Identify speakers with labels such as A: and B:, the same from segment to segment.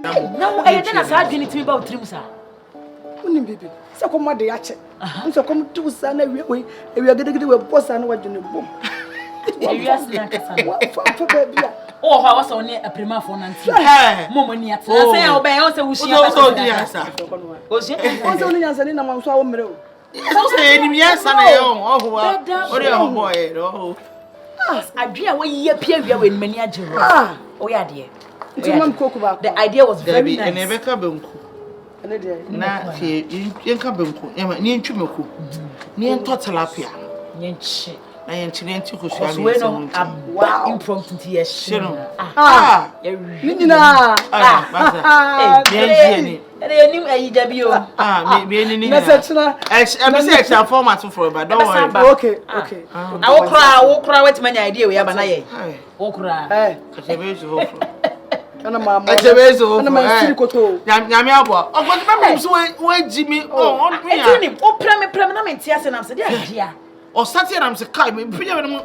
A: Now I didn't say anything about Trimsa.
B: Only baby. So come what they ache. So come to sana we are getting to a boss and what you know.
A: Oh, I was only a prima phone and Mommy at say obey also was she only answering among so many.
C: Yes, oh boy, oh.
A: I dream when you appear here with many a oh, yeah, dear. The idea was very nice.
C: Never come. Na fi yenka benku ni ntwemeko ni entotelapia
A: nyenche
C: na yenchire ntikushwa ni
A: wow impromptu yes
B: nina
C: yenje
A: ni ayidabio
C: me ni
B: message na
C: extra format for but don't worry
B: okay
A: na wo kra wet manya idea we aba na ye wo kra
C: kachebezo
B: Ana mama.
C: Echebezo.
B: Ana mama siri koto.
C: Nyame abo. Ogbon be me so we jimi on me.
A: Etini o prem na menti ase na se dia dia.
C: O sati na me se kai me pinya me no.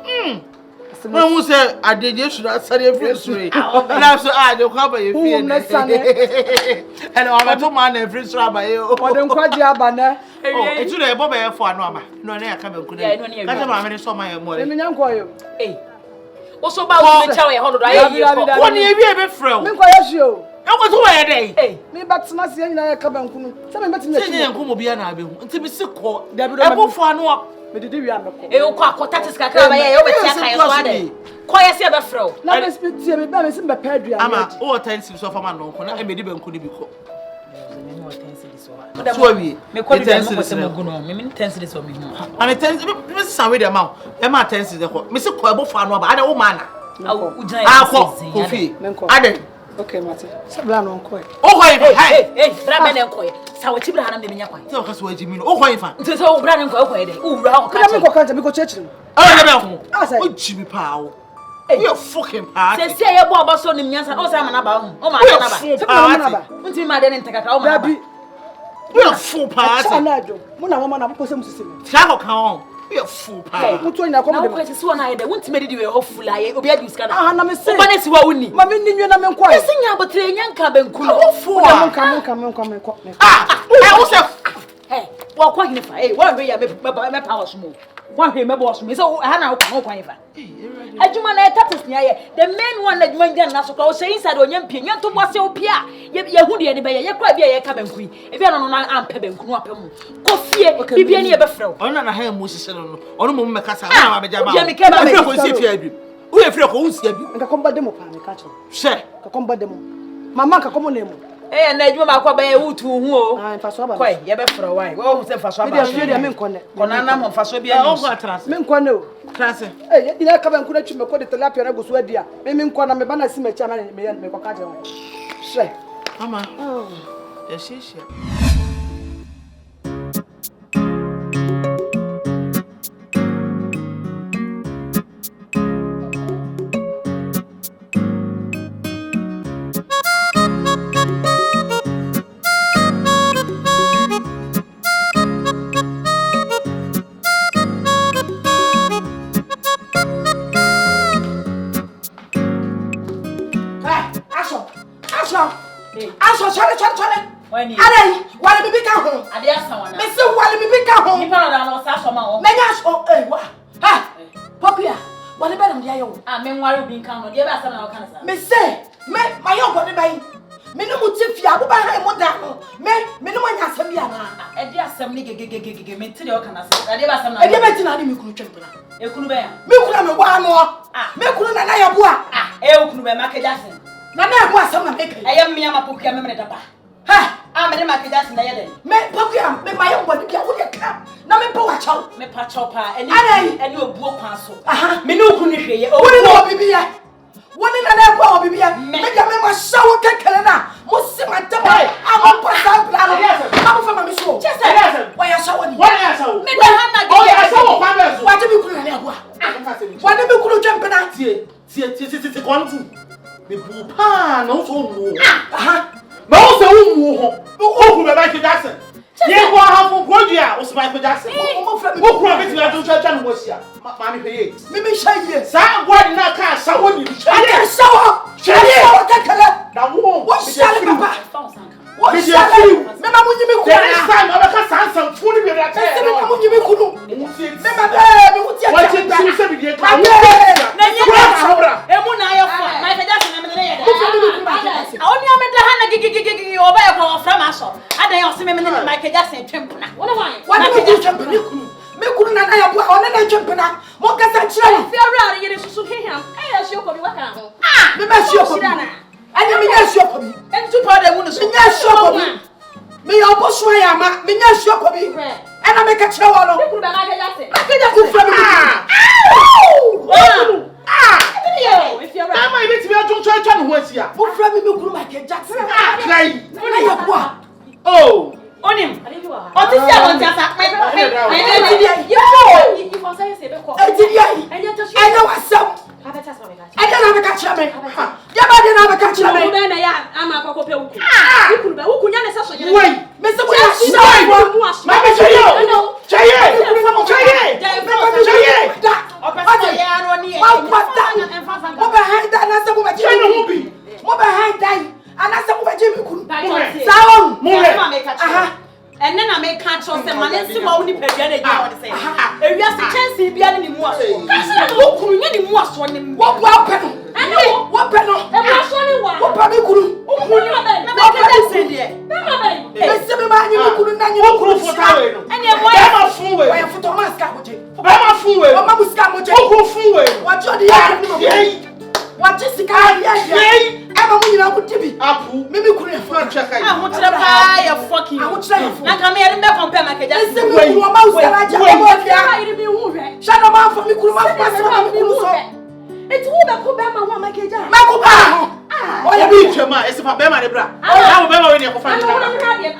C: When we say adeje should asare free sure. Na so de kwa ba ye fie. And o ma to man na free sure ba ye.
B: O de nkwaji aba na.
C: Oh, etu na ebo be ye fo anu ama. No na ya ka be nku na. Ka se ma me so ma ye mo.
B: Me nya nkoyo.
A: Also ba wo me chawe 100 aye
C: woni ewie be frɛ wo
B: me nkoyo hio
C: enko to wɛ dɛ
B: me batena se nyina ya ka banku no se me batena
C: se nyɛ nko mo bia na abehu nti me se kɔ ebofo anu
B: me didi wi amekɔ
A: kɔ akɔta tis kakra ba ye wo betia kan so ade kɔ ye se be frɛ wo
B: na me speak tie me ba me se be pa aduane
C: ama wo tensi so fa ma no nko na e me di banku ni bi kɔ
A: so we me kɔ bi mo se mo guno me tensi this one me hu
C: and tensi me sa we dey ma e ma tensi de kɔ me se kɔ ebofo anu ba ade wo ma na Kofi. Ade.
B: Okay, Mate. Sabla no nko e.
C: O ko ifa.
A: Hey, bra me nko e. Sa wo chibra hanam de menya kwan.
C: Ti o ka so ajimi no. O ko ifa.
A: Nti so bra nko e ko e de. O wura o ka.
B: Na me ko kanta me ko chechiri.
C: Ah, na be ko. O jimi pa wo. We are fucking pa.
A: Se se ye bo obaso nim nyansa. O sa ma na ba hu. O ma na ba.
B: Se ma na ba.
A: Nti ma de ne ntakaka o ma na ba.
C: We are full pa.
B: Sa na ajo. Mo na mama na ko se musisi.
C: Sa ko kan on. We are full pa.
B: Mo to nya ko mo de.
A: Na ko se so na ye de. Wonti me di we hoful aye. Obi adu ska na.
B: Ah, na me se.
A: O ba ne si wa woni.
B: Ma me ninwe na me nko
A: e. Se nya botre nyanka banku no.
C: Hoful.
B: Mo nka.
C: Ah, o se
A: eh, wo kwa hini fa. Eh, wo hwe ya me pa wo so mo. Wo hwe me bo so me. Se ha na wo kwa fa. Adwuma na etatis nya ye. The main one adwuma ngia na so kwa wo say inside onyam pie. Nya to bo se opia. Ye hu de ne be ye kwa bia ye ka banku yi. E bia no na ampe banku no apem. Kofie bibia ne ye be frɛ wo.
C: Ona na ha mu sise no. Ono mo mekasa na ma beja ma.
A: Bia me ka ba me
C: ko si fie adu. Wo ye fie ko wo si adu.
B: Nka komba demo pa me ka cho.
C: Hye.
B: Ka komba demo. Mama ka komo na mu.
A: Eh na adwuma ba kwa ba ye wutu hu o.
B: Ah, faso aba.
A: Koi ye be frɛ wai. Wo hu se faso aba.
B: Me dia me nkone.
A: Kona na mo faso bia ni.
C: O ko atrase.
B: Me nkone o.
C: Trase.
B: Eh, ina ka banku na twime ko de tilapia na gosu adia. Me nkona me ba na si me cha na me ko ka je ho. Hye.
C: Mama. Ya shisha.
B: Chale. Are, wale bibi ka ho.
A: Ade asa wana.
B: Me se wale bibi ka ho.
A: Ni pa na no sa so ma ho.
B: Me nya so wa. Ha. Pokua. Wale be na me ayo.
A: Ah, me nware bi kan no. De be asa na o kan sa.
B: Me se, me mayo go de bai. Me no muti fia bo ba ha mo da no. Me no nya asem bia na.
A: E de asem ni gegegege me ti de o kan sa. Ade be asa na.
B: E de be ti na ni me kunu twempena.
A: E kunu be ya.
B: Me kunu me wa no. Ah, me kunu na ya bo a.
A: Ah, e o kunu be ma keja sen.
B: Na na bo asem na me kai.
A: E yam me ama Pokua me me da ba.
B: Ha.
A: Ah, me de ma keja sen na ye de.
B: Me Pokua, me mayo go de bia wo de ka. Na me po wa chaw.
A: Me pa chaw pa. Eni obuo kwan so.
B: Aha.
A: Me no kunu hwe ye.
B: Wo ni na obibi ya. Woni na na kwa obibi ya. Me ja me ma shawo kekele na. Mo si ma temo. Amo pasa bla no. Amo fa ma mi so. Wa ya shawo ni.
C: Wa ya shawo.
A: Me da han na ge.
C: O ya shawo kwa be so.
B: Wa je bi kunu na agwa. Wa de bi kunu twempena.
C: Tie kontu. Me bu pa na so mu.
B: Aha.
C: Ma o se wo mu ho. O ku be Michael Jackson. Ye ko ha fun producer o se Michael Jackson.
B: Mo fra mi.
C: Wo ku be ti na do twa no mo sia. Ma mi peye.
B: Mi mi shaye.
C: Sa gwa na ka shawo ni.
B: Aka shawo. Shaye kekele.
C: Na wo.
B: Wo shale papa. wunyi mi kunu. Me ma be me wuti
C: What you say be dey come.
A: Na nye emu na ayo fo. My feja se na me dey yeda. Oni ameda ha na gigigigi oba e kwa from aso. Adan yo se me ne my feja se twempna. Wona wan.
B: Wani me twempna ni kunu. Me kunu na na ya bo ona na twempna. Mo kasa kire.
A: Fi awra yere susu heham. Eh ya ko bi waka ho.
B: Me ma shi ko bi. Anya me nya shi ko bi.
A: Entu powder mu no so.
B: Me nya shi ko bi. Me ya bo so ya ma. Me nya shi ko bi. Ana me ka kire wo no. Me kunu ba na feja se. Ma feja ku fra me.
C: Am I meet me to try to what's here?
B: Who from me kuru Michael Jackson?
C: Try.
B: Yeboah.
C: Oh.
A: Onim. Otisi abontiasa. And then I make catch on the man and see what we pay. If you have to chance, be any more. Look, you need more swimming. What weapon? I know what penal. And what's only one. What penny could what Jessica? I'm a Tibi. Apu, maybe couldn't find check. I want to buy a fucking. I would say, I come here and compare my case. I said, you are mouse. Shut up, man, for me, could not pass on. It's who the Kubama want my cage. Makuba! Oh, you beat your man, it's a Bama de Bra. I will never win your friend. I don't have it.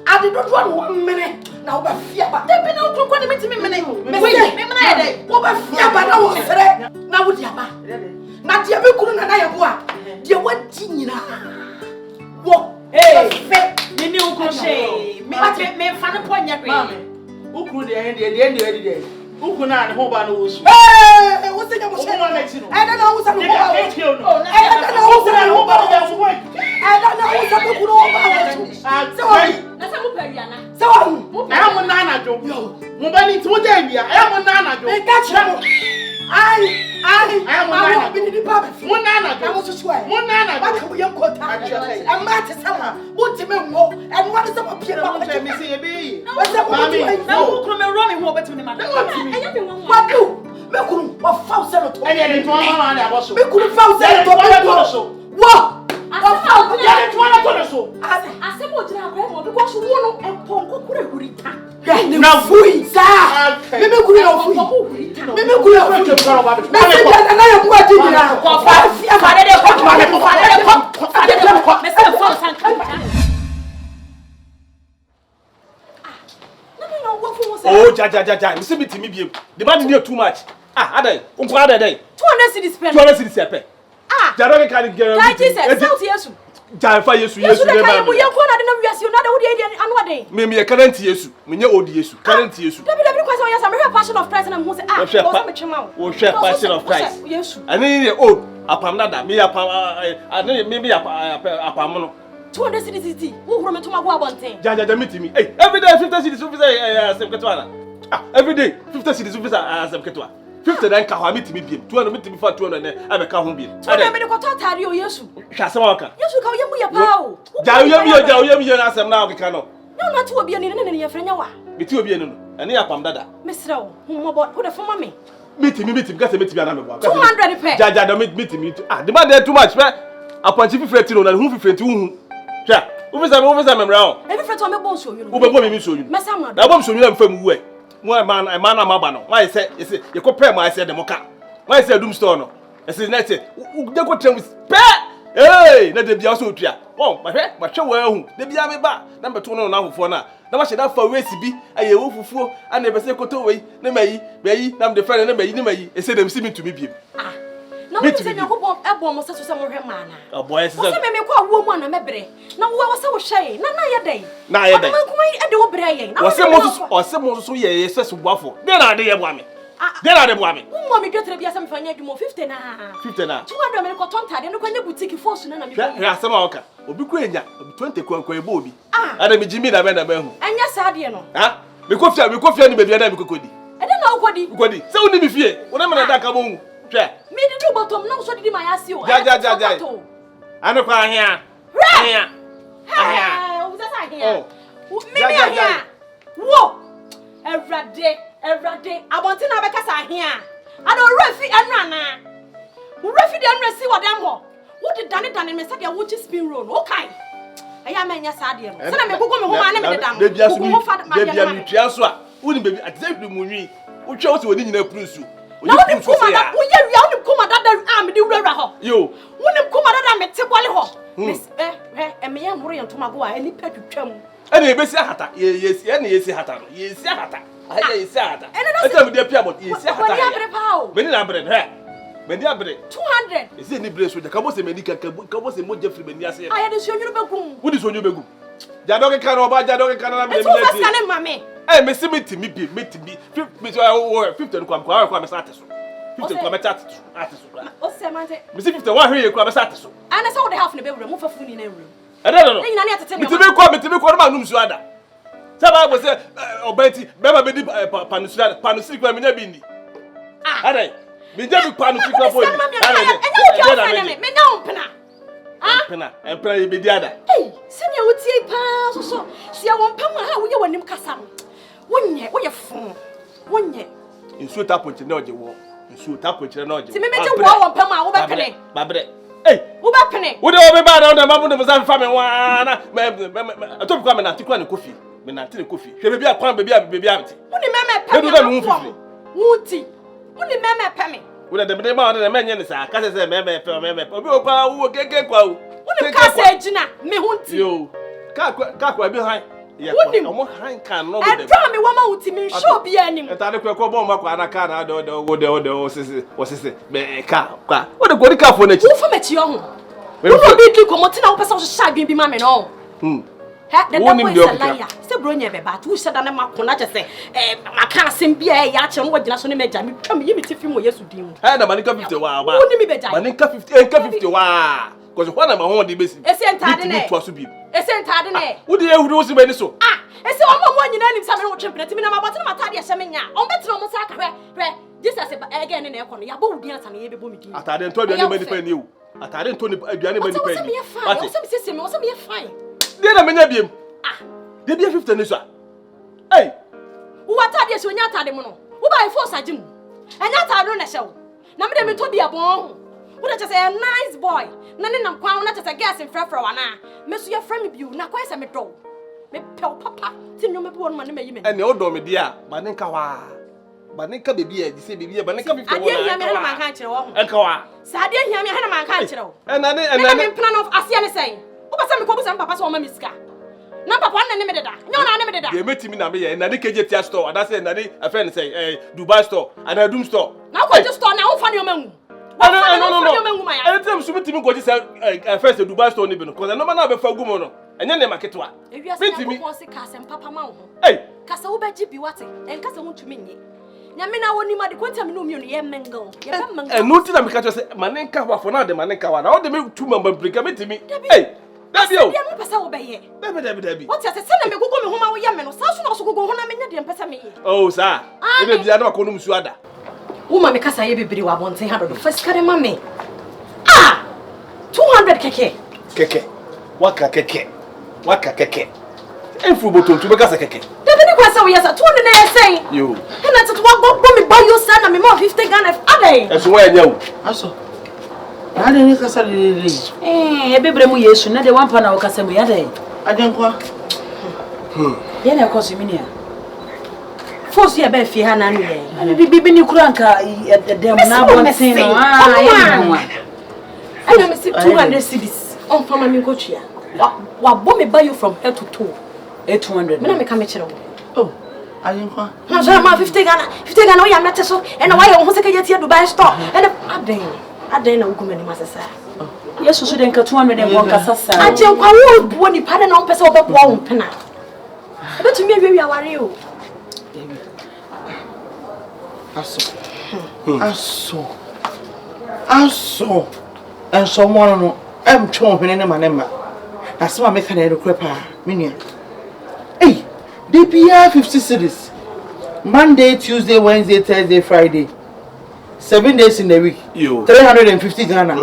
A: I did not run 1 minute. Now, but fear, but there be no clue to me. What fear, but I was now with Yaba. Not Yabu and I have dear what Tina. What? Hey, the new crochet. Me fan upon your mammy. Who could the end of the day? Who could not hold on those? Hey, what's the name? I don't know who's a little. I don't know who's a little. I don't know who's a little. So I am a nana job. Nobody to Davia. I am a nana job. I am a nana. Been in the pub. One nana. I was to swear. One nana. What can we have got? I'm not a summer. What's the memo? And what is some of your baby? What's up, mommy? No, come and run over to the man. What do? Mekuru, what false senator? And then I was Mekuru false senator. What? I said, what did I grab? Because you want to Pongo could have written. Now, fui, sir. Maybe could have maybe could have oh, Jaja, you see me to me. The man near too much. Ah, Ada, 200 cities spent. 200 cities spent. Ah, Jarone can get a Jaifa Yesu. Me current Yesu. Me old Yesu. Current Yesu. Passion of Christ and I'm going to oh, share passion of Christ. Yesu. I need old. Apamada. Me apam. Maybe apamono. 200 cities. Who from to my one thing? Jaja meet me. Hey, every day 50 cities officer Sem Ketwana. Ah, every day 50 cities officer Sem Ketwa.
D: 50 dan ka ho metimi biem 200 metimi fa 200 ne abeka ho biem
B: ade me de kwata tare o Yesu
D: hwa asem waka
B: Yesu ka o yemu ya pa o
D: ja o yem na asem na okeka no
B: no na to obi ani ne ye frenya wa
D: meti obi ani no ene ya pam dada
B: mesra o hummo wo de foma me
D: metimi ka se metimi ana me bo
B: 200 pe
D: ja da metimi the man dey too much pe apanchi fifreti no na hu fifreti hu hwa Ufisa memra o.
B: Every friend to me bon so you.
D: Ube bo me so you.
B: Mesa ma.
D: Na bom so you am fam wu e. Mo man na maba no. Why say you ko pray my say dem ka. Why say ADOM store no. Say na say de ko trem pe. Hey, na de bia so otua. Oh, ma hwe wa hu. De bia me ba. Na beto no na hofo na. Na ma sheda fa wesi bi aye wo fufuo ana be say koto we na mayi na me de friend na mayi e say dem see me to me biem.
B: Ah. Na wo se nyakobom ebo mo se so mo hwe ma na.
D: Aboy se.
B: Wo se me ko awo mu na mebre. Na wo se wo hwe na ye dai.
D: Na ye dai.
B: Man kuma e de wo bre ye.
D: Wo se mo so ye se so boafo. De na de ye bo ame. De na de bo ame.
B: Mo me dwetre bia se me fanya adwuma 50 na.
D: 50 na.
B: 200 me ko tontade no kwanya boutique force na me.
D: Ya asem awaka. Obi ko enya 20 kwankwa ebo obi. Ada me jimi na be na hu.
B: Anya saade no.
D: Ha? Me ko fia ni bebia na me kokodi.
B: E de na wo kodi.
D: Kokodi. Se woni mi fie. Wona me na da ka mo hu. Hwe.
B: Me de do bottom na so didi ma ya si o.
D: Ja. Ane kwa ahia. Ahia.
B: Ahia. O za sa ahia. Me ahia. Wo. Everade. Abonti na be kasa ahia. Ada refi anana. Refi de anra si wadam ho. Wo de dane me sadia wo chi spin roll. Okay. Aya menya saade no. Se na me gogo me ho ma na me de dam. Gogo fa ma
D: de bia mi twia so a. Woni bebi atzefi mu nwi. Wo twa wo se woni nyina prusu.
B: Na woni kuma da wo ye wia woni kuma da me de wura ho.
D: Yo.
B: Woni kuma da me te bole ho. Miss me ye muro ye ntoma go a eni patwatwam.
D: Ene ebesi ahata. Yes, ene yesi hata no. Yesi ahata. Aya yesi ahata. Ete me de pia bot yesi ahata.
B: Woni abre pa o.
D: Beni na abre he. Beni abre
B: 200.
D: Ese ni bre so ja kabo se meni ka kabo se mo jefri beni ase.
B: Aya de so nyuru begum.
D: Wodi so nyuru begum. Jadoke kan oba jadoke kan na me
B: me. Eto fasa ne mame.
D: Eh me se metimi bi 50 no kwa me sa ate so. 50 kwa me ate so.
B: O se mante.
D: Me se 50 wa hwe kwa me sa ate so.
B: Ana se wo de half ne be wura mo fafu ni na wura.
D: No.
B: Nyina ne atete me.
D: Metimi kwa ma num su ada. Saba bo se obeti beba be di panusiri kwa me nya bi ndi. Adai. Me nya bi panusiri kwa po ni.
B: Me nya ompena.
D: Empena ye be di ada.
B: Eh, se ne wo tie pa so. Se ya won pam ha wo ye wanim kasa no. Wo ye fon. Wonye.
D: Nsuo taponche na oje wo. Nsuo taponche na oje.
B: Ti me meje wo won pam a wo be pene.
D: Babre. Hey,
B: wo be pene.
D: Wo de wo be ba na mamu de mza fa me wa na. Atop kwa me na tikwa ne kofi. Me na tire kofi. Hwe bebi akwan bebi amti.
B: Wo ni meme peme.
D: Me do me mfifiri.
B: Wuti. Wo ni meme peme.
D: Wo de me ma de menye ne sa. Ka se meme peme. Obi o kwa wo keke kwa wo.
B: Wo ni ka se agina me hunti.
D: Yo. Ka kwa bi han.
B: Wunim
D: omo han kan no
B: go dem. Edra me wama wuti me show bi anim.
D: Eta de kwa bo ma kwa na ka na do sisi be ka kwa. Wo de gori ka fo na chi.
B: Wo fa mechi ho. Wo no bi di komo tina wo pesa wo sha adwen bi ma me no. He de da ko salaya. Se bro nya be ba tu sha da na makona che se maka asem bi e ya che no wagina so ne meja me twa me yimi ti film wo Yesu din mu.
D: Na manika 50 wa ba.
B: Wo ni mi beja.
D: Manika 50 wa. Because when am ho de besi.
B: Ese entade ne. Ese entade ne.
D: Wo de ehuru wo si bani so.
B: Ese omo mo nyina nim sa me wo twempene ti me na mabote na matade ya hye me nya. On betre omo sa ka hwe. Jesus again ne ekono ya bo wudi ata na ye bebo mi din.
D: Atade nto aduane mani pa ni o. Atade nto aduane mani pa ni.
B: Ate. Wo se me fine.
D: De na menya biem. De bia 50 ne so. Hey.
B: Wo atade so nya atade mo no. Wo ba force agim. Enya atade no na hye wo. Na me de me to bia bon. Wo da say a nice boy. Na ne nam kwan na say gas in frefra wa na. Me so ya frame bi na kwa say me do. Me pel papa. Ti no me bi won ma ne mayi me.
D: Ene o do me dia, ba ne nka wa. Ba ne nka bebi e di say bebi e ba ne nka 50
B: wo. Ade hia me na man kan kire wo.
D: Enka wa.
B: Sa ade hia me na man kan kire wo.
D: Ena
B: me plan of asia ne say. Wo ba say me ko bu say papa so o ma me sika. Na papa na ne me deda. Nya na ne me deda.
D: Ye metimi na me ye na ne keje tia store, ada say na ne afen say Dubai store, and ADOM store.
B: Na ko just store na wo fa ne o ma hu.
D: No. Anytime submitting go to first Dubai store ni be no. Cause no man na be fa gumo no. Enye ne marketwa.
B: Metimi ko se ka sem papa ma wo.
D: Hey.
B: Kasa wo be gibi wate. En kasa wo ntumi nye. Nyame na woni ma de kwanta me no mi no ye mengo. Ye be mengo.
D: No ti na me ka say manenka wa for na de manenka wa. Na wo de me tu mamba brika metimi. Hey. Dabi o.
B: Dia mo pesa wo be ye.
D: Dabi.
B: What you say na me gogo me homa wo ye me no. Sa so na so gogo ho na me nya de pesa me ye.
D: Oh sa. E be bia na ko no musu ada.
B: Woman, because I be wa bonte ha do. First carry mama. Ah! 200 keke.
D: Keke. Waka keke. Waka keke. Every bottle to make us a keke.
B: Definitely kwasa we yasa 200 na say.
D: You.
B: And that's what go me buy you son and me more 50 Ghana ade.
D: That's why you.
C: Aso. Na de ni kasa de.
A: Ebebre mu Yesu na de wampa na okasa mu ya de.
C: Adenkwa.
A: Ye na koso mi nia.
B: Force you be fie ha na nu ye.
A: Bibi ni kura nka dem na bonten no.
B: I know me see 200 cedis. On fama mi go tua. Wa bo me buy you from head to toe.
A: 800.
B: Me na me ka me kire wo.
C: Oh. Adenkwa.
B: Na so ma 50 Ghana we ya mete so. And why you ho se ka ye tie Dubai store. And aden na uguma ni masesa.
A: Yesu so de nka 200 dem won kasa sa.
B: Aje nkwa wo buo ni pa na on pese wo bebo wo mpena. Betumi awie aware o.
C: Aso. And someone no am chonhwene ne manema. Na se ma meka na rekwe pa minia. Hey, they be 50 cities. Monday, Tuesday, Wednesday, Thursday, Friday. 7 days in the week.
D: You.
C: 350 Ghana.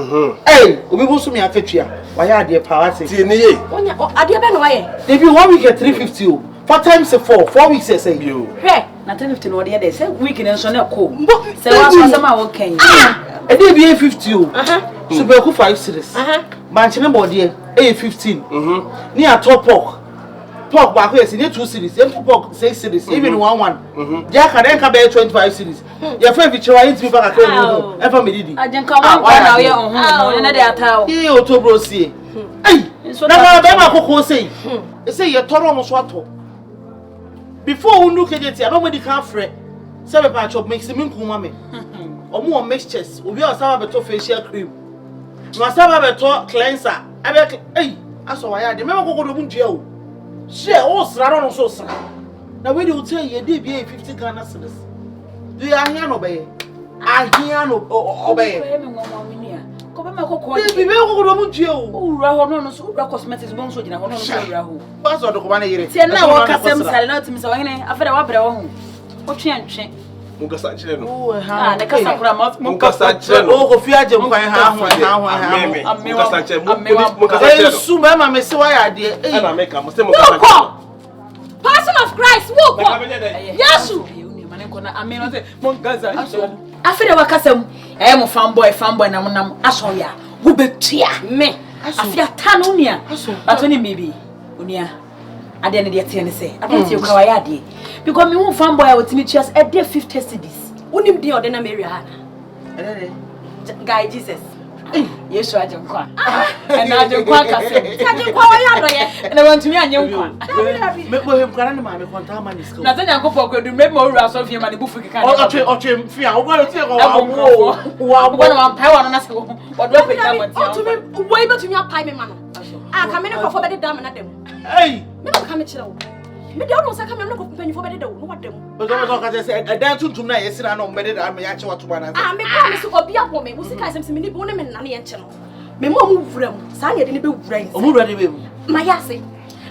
C: Hey, obi bo so me akatua. Why are they power say?
D: Ti ni ye.
B: Onya ade be no waye.
C: They be 1 week at 350. 4 times 4 weeks say.
D: You.
B: Hwe.
A: Na 1050 no de say week ni so na ko. Say wa so sama wo kan.
C: E dey be 50 o. So be ku 5 cities. Manchine body e 15. Ni a top pork. Pork back here, see 2 cities. Empty pork 6 cities. Even 1. Jack and then be 25 cities. Your favorite child is me back at home. Ever me did.
A: Ajen ka wa na we on ho na de atawo.
C: Ye o to bro see. Hey, na be ma kokon say. E say ye toro mo so ato. Before we look at it, I don't want to come free. Seven patch of makes him kuma me. Or more mixtures. We are some better facial cream. You must have a better cleanser. I bet, hey, I saw I had the member go to jail. Share all Sraron so sad. Now, we do tell you, they be 50 Ghana citizens. Do you hear no obey? I hear no obey. They be go to jail.
A: Oh, Raho no so cosmetics bon so jina hono so Raho.
C: Pass on the command here.
A: Say na wo kasem sale na otimi se wahene afere wa bre wo ho. O twe antwe.
D: Mukasa chire no.
C: Oh, ha.
A: Na kasa kura ma
D: Mukasa chire no.
C: Oh, Kofi aje mkwan ha.
D: Mukasa chire. Mukasa chire.
C: Su ma ma me se wa ya de.
D: Eh. Na make am say mukasa
B: chire. Person of Christ, wo ko. Yesu.
A: Mane ko na amen o say mukasa chire. Afere wa kasem mo fanboy na monam aso ya. Wo betua me. Afia ta no nia. But oni bibi. Onia. Ade ne de tie ne say. Ade tie kwa ya ade. Because me won fanboy a wotimi cheers e de 50 cedis. Unim de ode na me ria ha. Guy Jesus. Yesu ajenkwa. Na ajenkwa kasem.
B: Ajenkwa wa ya do ye.
A: Na wantumi anyenkwa.
C: Me bo hem kana ne ma me konta ma ni skill.
A: Na tanya nkopɔ kwadu me mo wura so fie ma ne bufu kika.
C: Otwe fia wo go tie ko
A: wa wo na pai wa no na se wo do pe ta wati.
B: Otumi wo ibetumi apai me ma no. Ka me ne kofo be de dam na dem.
C: Hey,
B: me no ka me kire wo. Me de ono saka me no kofo panifo be de wo no wadam.
C: But don't ka say dan tuntum na yesira na me de da me ya che wato ba na.
B: Me ko me so obi abo me. Wo sika asem se me ni bo ne me na ne ye nche no. Me mo mu wura mu. Sa ne de ne be wura yin.
C: O mu wura de be mu.
B: Ma ya se.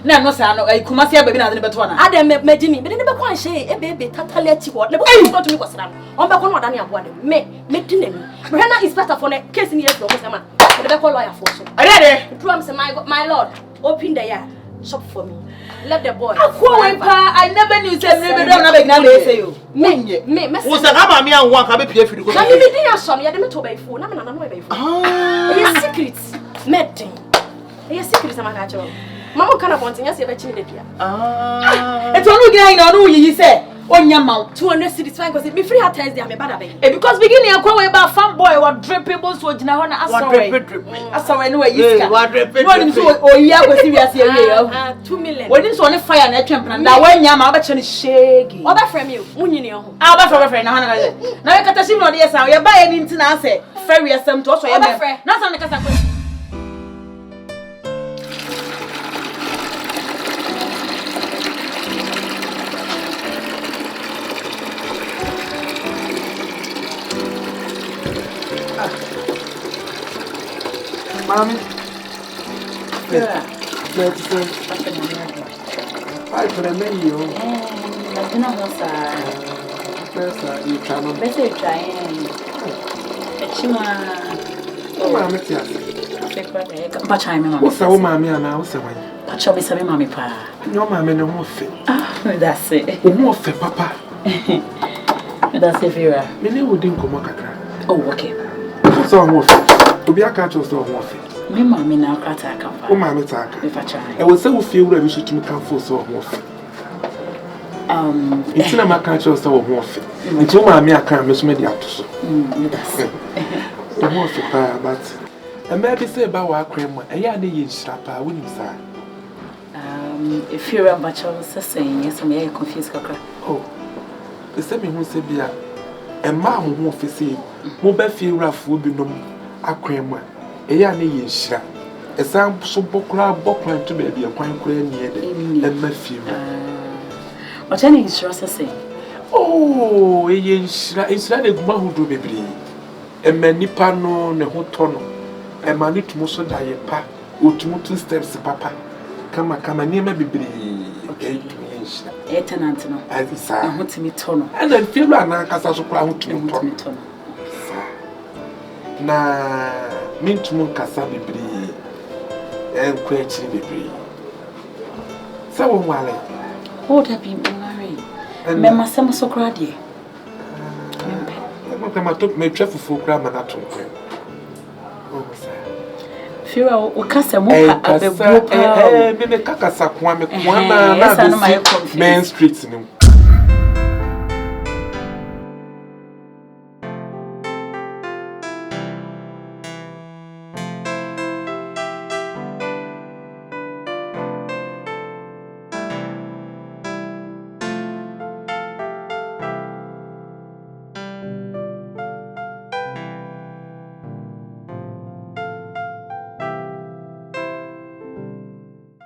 A: Na no sa no Kumasi aba bi na de beto na.
B: Adam me gimi. Me de ne be kwa hye ebe tatale achi wo. Ne bo ko to mi kwasra no. On be ko no oda ne abo ade. Me di na mi. Me na inspector for ne case ni yes do ko sama. Me be call lawyer for so.
C: Ade.
B: The problem say my lord, open the yard. Shop for me. Let the boy.
A: I never knew say me be na be na le say you.
B: Me.
C: Wo se ka ba me an wan ka be pie firi ko.
B: Na me din aso ya de me to ba ifu. Na me na no ba ifu. Ah. It's secret. Meeting. It's secret sama ka cho. Mama kana pontinya se be chimi de dia.
C: Ah.
A: Eto no gina ina no yi say onya ma
B: 200 cedis fine cause me free at Thursday am bad abeg.
A: Because beginning akwa we ba fan boy wa drippable so gina ho na asawe. Asawe no wa yiska.
C: Wa drip.
A: No ni so oyi akwasi wi ase awie ya.
B: 2 million.
A: Woni so ne fire na atwempna da wa nya ma ba che ne shege.
B: Oba frame you. Munyini ho.
A: Ah oba frame na ho na ka say. Na we kata shim no de yesa we ba ye ni ntina ase. Free yesam to so ye me. Na so ne kasa ko.
C: Mami.
A: Yeah.
C: Ai, para mim eu.
A: Imagina moça.
C: Pensa aí.
E: try no.
A: Better try. Chima.
E: Oh, mammy, yes.
A: But I'm a
E: What's our mammy and I was away?
A: But shall be some mammy pa.
E: No, mammy, no more fit.
A: Ah, that's it.
E: More fit, papa.
A: That's it, Vera.
E: Many would think of Macacra.
A: Oh, okay.
E: So I'm off. To be a catch or so more fit.
A: Me, mammy, now cut a cup.
E: Oh, mammy, talk.
A: If I try.
E: I was so feel that we should come for so more fit. It's not my catch or so more fit. It's all mammy, I can't miss me the actors.
A: That's it.
E: The more fit, but. And maybe say about our cream, and ya need sharp, I wouldn't say.
A: If you're a bachelor, saying yes, I'm very confused.
E: Oh, the same who say, be a man who won't say, Mobile feel rough will be no a cream. A ya need sharp. A sound so bokra bokran to be a quite cream near and my feel.
A: What any is Rossa saying?
E: Oh, a yen shrap is not a woman who do baby. A man nipano, ne hotono. A man it most of die pa, or 2 steps, papa. Come near my baby. Okay,
A: tenant, no.
E: As it's I
A: want to meet Tono.
E: And then feel like I can't so proud to meet Tono. Na mean to moon cassa baby and quite baby. So, Wally,
A: what have you been married? And Mamma Sama so cruddy.
E: I took my traffic for grammar at home.
A: Fear or Cassa Moka,
E: Maybe Cacasa, Main Street.